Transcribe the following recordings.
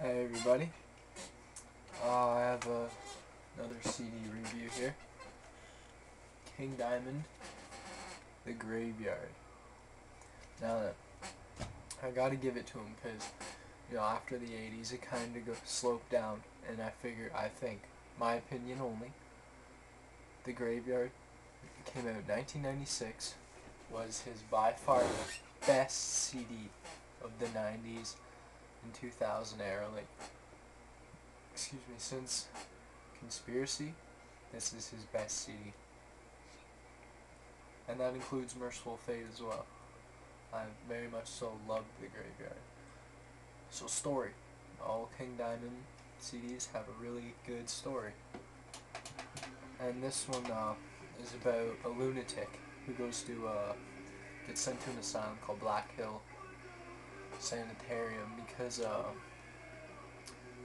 Hey everybody, I have another CD review here. King Diamond, The Graveyard. Now, I gotta give it to him because, after the 80s it kind of sloped down, and I think, my opinion only, The Graveyard came out in 1996, was his by far the best CD of the 90s and 2000 era, since Conspiracy, this is his best CD. And that includes Merciful Fate as well. I very much so loved The Graveyard. So story. All King Diamond CDs have a really good story. And this one is about a lunatic who gets sent to an asylum called Black Hill Sanitarium because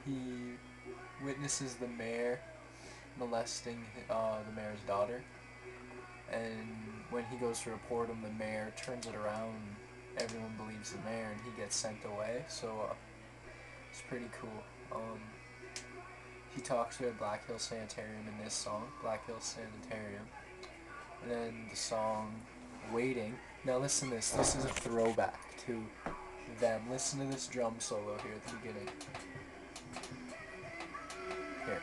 he witnesses the mayor molesting the mayor's daughter, and when he goes to report him, the mayor turns it around, everyone believes the mayor, and he gets sent away. So it's pretty cool. He talks about Black Hill Sanitarium in this song, Black Hill Sanitarium, and then the song Waiting. Now listen to this, this is a throwback to them. Listen to this drum solo here at the beginning. Here.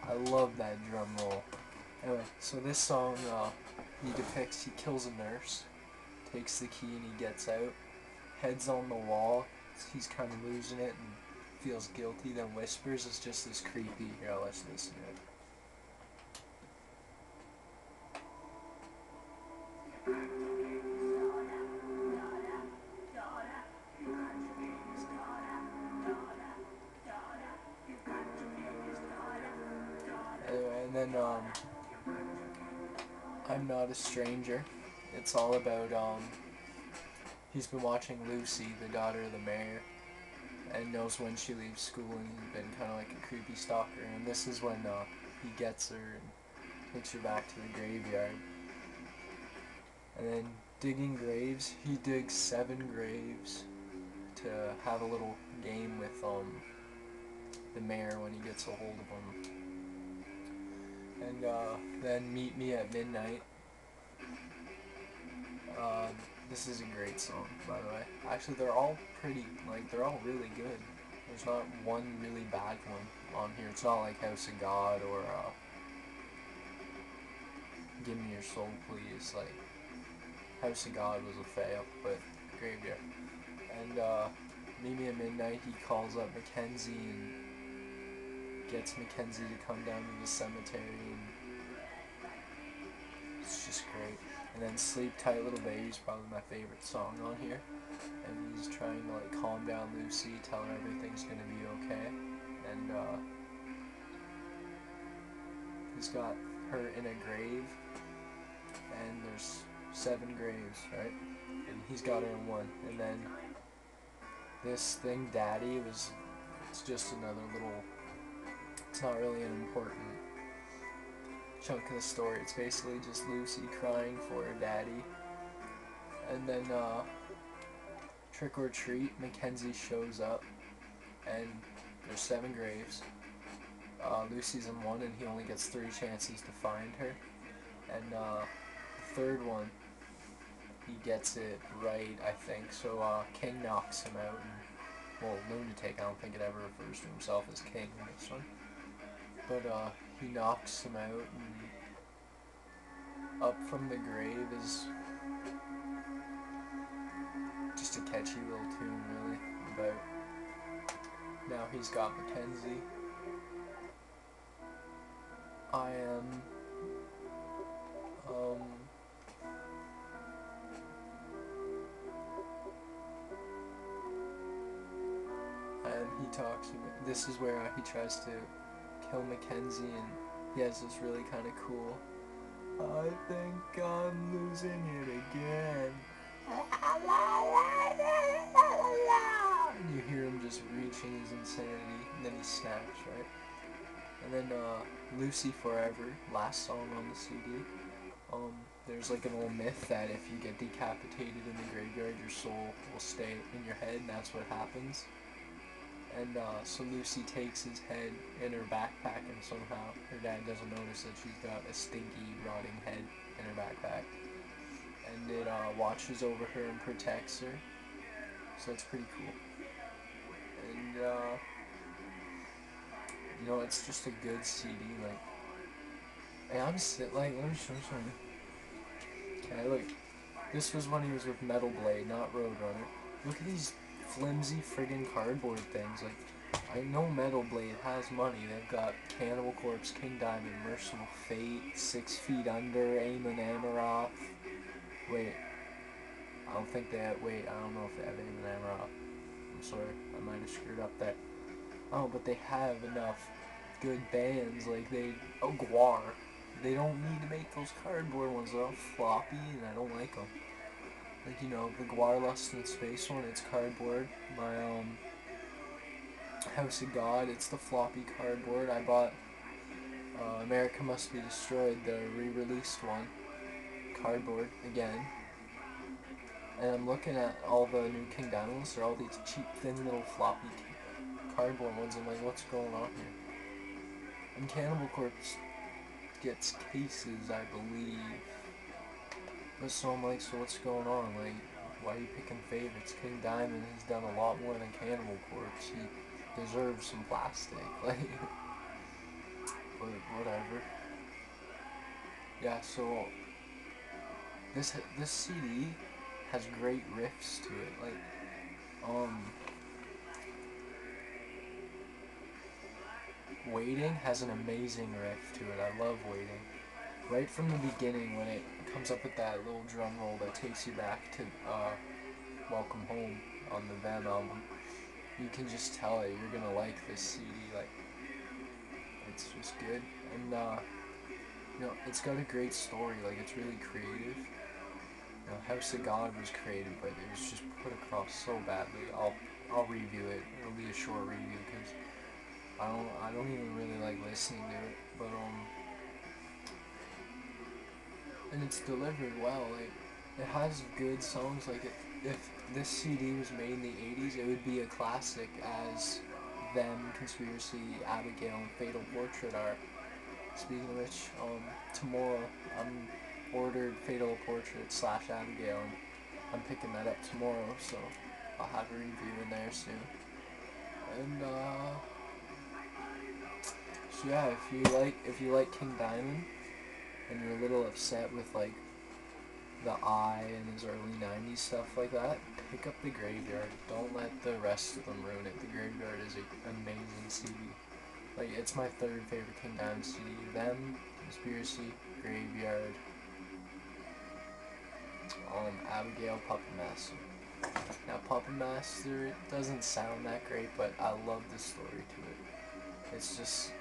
I love that drum roll. Anyway, so this song, he kills a nurse, takes the key and he gets out, heads on the wall, he's kind of losing it and feels guilty, then whispers. It's just this creepy, here, let's listen to it. Anyway, and then I'm Not a Stranger. It's all about he's been watching Lucy, the daughter of the mayor, and knows when she leaves school, and he's been kind of like a creepy stalker. And this is when he gets her and takes her back to the graveyard. And then digging graves, he digs 7 graves to have a little game with the mayor when he gets a hold of him. And then Meet Me at Midnight. This is a great song, by the way. Actually, they're all they're all really good. There's not one really bad one on here. It's not like House of God or Give Me Your Soul Please. Like, House of God was a fail, but Graveyard. And Meet Me at Midnight, he calls up Mackenzie and gets Mackenzie to come down to the cemetery, and it's just great. And then Sleep Tight Little Baby is probably my favorite song on here, and he's trying to calm down Lucy, tell her everything's gonna be okay, and he's got her in a grave, and there's 7 graves, right? And he's got her in one. And then this thing, Daddy, it's just another little, it's not really an important chunk of the story. It's basically just Lucy crying for her daddy. And then Trick or Treat, Mackenzie shows up, and there's 7 graves. Lucy's in one, and he only gets 3 chances to find her. And the 3rd one, he gets it right, I think. So King knocks him out, and, well, lunatic, I don't think it ever refers to himself as king in this one. But he knocks him out, and up from the grave is just a catchy little tune, really, about now he's got Mackenzie. I am and he talks about, this is where he tries to kill Mackenzie, and he has this really kind of cool, I think I'm losing it again. And you hear him just reaching his insanity, and then he snaps, right? And then Lucy Forever, last song on the CD, there's like an old myth that if you get decapitated in the graveyard, your soul will stay in your head, and that's what happens. And so Lucy takes his head in her backpack, and somehow her dad doesn't notice that she's got a stinky, rotting head in her backpack. And it watches over her and protects her. So it's pretty cool. And you know, it's just a good CD. Like, hey, let me show you something. Okay, look. This was when he was with Metal Blade, not Roadrunner. Look at these flimsy friggin' cardboard things. Like, I know Metal Blade has money. They've got Cannibal Corpse, King Diamond, Merciful Fate, 6 Feet Under, Amon Amarok. Wait, I don't think they have. Wait, I don't know if they have Amon Amarok. I'm sorry, I might have screwed up there. Oh, but they have enough good bands. Like Guar. They don't need to make those cardboard ones. They're all floppy, and I don't like them. Like, you know, the Guar Lust in Space one, it's cardboard. My House of God, it's the floppy cardboard. I bought America Must Be Destroyed, the re-released one, cardboard again. And I'm looking at all the new King Diamond ones. They're all these cheap, thin little floppy cardboard ones. I'm like, what's going on here? And Cannibal Corpse gets cases, I believe. But so I'm like, so what's going on? Like, why are you picking favorites? King Diamond has done a lot more than Cannibal Corpse. He deserves some plastic. Like, but whatever. Yeah, so this CD has great riffs to it. Like, Waiting has an amazing riff to it. I love Waiting. Right from the beginning, when it comes up with that little drum roll that takes you back to Welcome Home on the Them album, you can just tell that you're gonna like this CD. Like, it's just good, and you know, it's got a great story. Like, it's really creative. You know, House of God was created, but it was just put across so badly. I'll review it. It'll be a short review because I don't even really like listening to it, but and it's delivered well. Like, it has good songs. Like, if this CD was made in the 80s, it would be a classic, as Them, Conspiracy, Abigail, and Fatal Portrait are. Speaking of which, tomorrow I'm ordered Fatal Portrait / Abigail, and I'm picking that up tomorrow, so I'll have a review in there soon. And so yeah, if you like King Diamond, and you're a little upset with like the Eye and his early 90s stuff like that, pick up The Graveyard. Don't let the rest of them ruin it. The Graveyard is an amazing CD. Like, it's my third favorite King Diamond CD. Them, Conspiracy, Graveyard, Abigail, Puppet Master. Now, Puppet Master, it doesn't sound that great, but I love the story to it. It's just,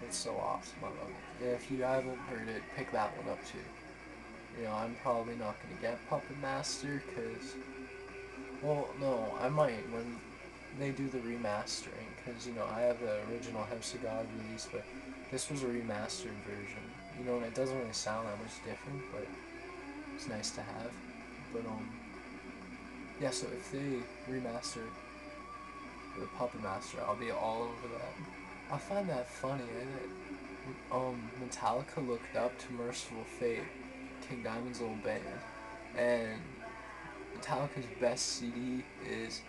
it's so awesome. I love it. Yeah, if you haven't heard it, pick that one up too. You know, I'm probably not going to get Puppet Master because, well, no, I might when they do the remastering, because, you know, I have the original House of God release, but this was a remastered version. You know, and it doesn't really sound that much different, but it's nice to have. But, yeah, so if they remaster the Puppet Master, I'll be all over that. I find that funny, Metallica looked up to Merciful Fate, King Diamond's old band, and Metallica's best CD is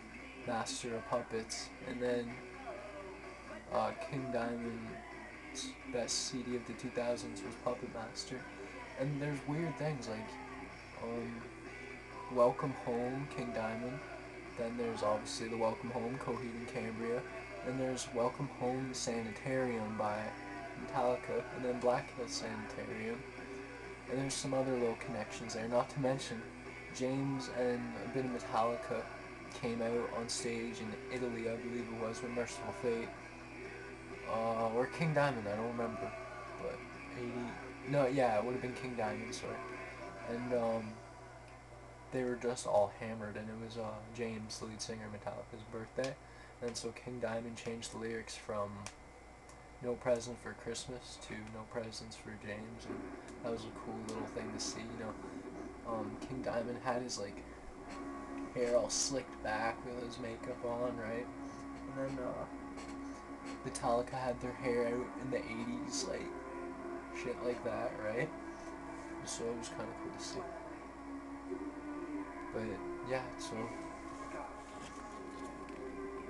Master of Puppets, and then King Diamond's best CD of the 2000s was Puppet Master. And there's weird things like Welcome Home, King Diamond, then there's obviously the Welcome Home, Coheed and Cambria, and there's Welcome Home Sanitarium by Metallica, and then Black Hill Sanitarium, and there's some other little connections there, not to mention James and a bit of Metallica came out on stage in Italy, I believe it was, with Merciful Fate, or King Diamond, I don't remember, but it would have been King Diamond, sorry, and they were just all hammered, and it was James, the lead singer of Metallica's birthday, and so King Diamond changed the lyrics from no present for Christmas to no presents for James, and that was a cool little thing to see. King Diamond had his like hair all slicked back with his makeup on, right? And then Metallica had their hair out in the 80s, like shit like that, right? So it was kind of cool to see. But yeah, so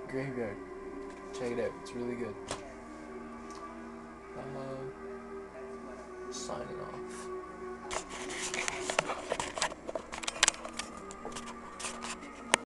Graveyard, check it out. It's really good. Signing off.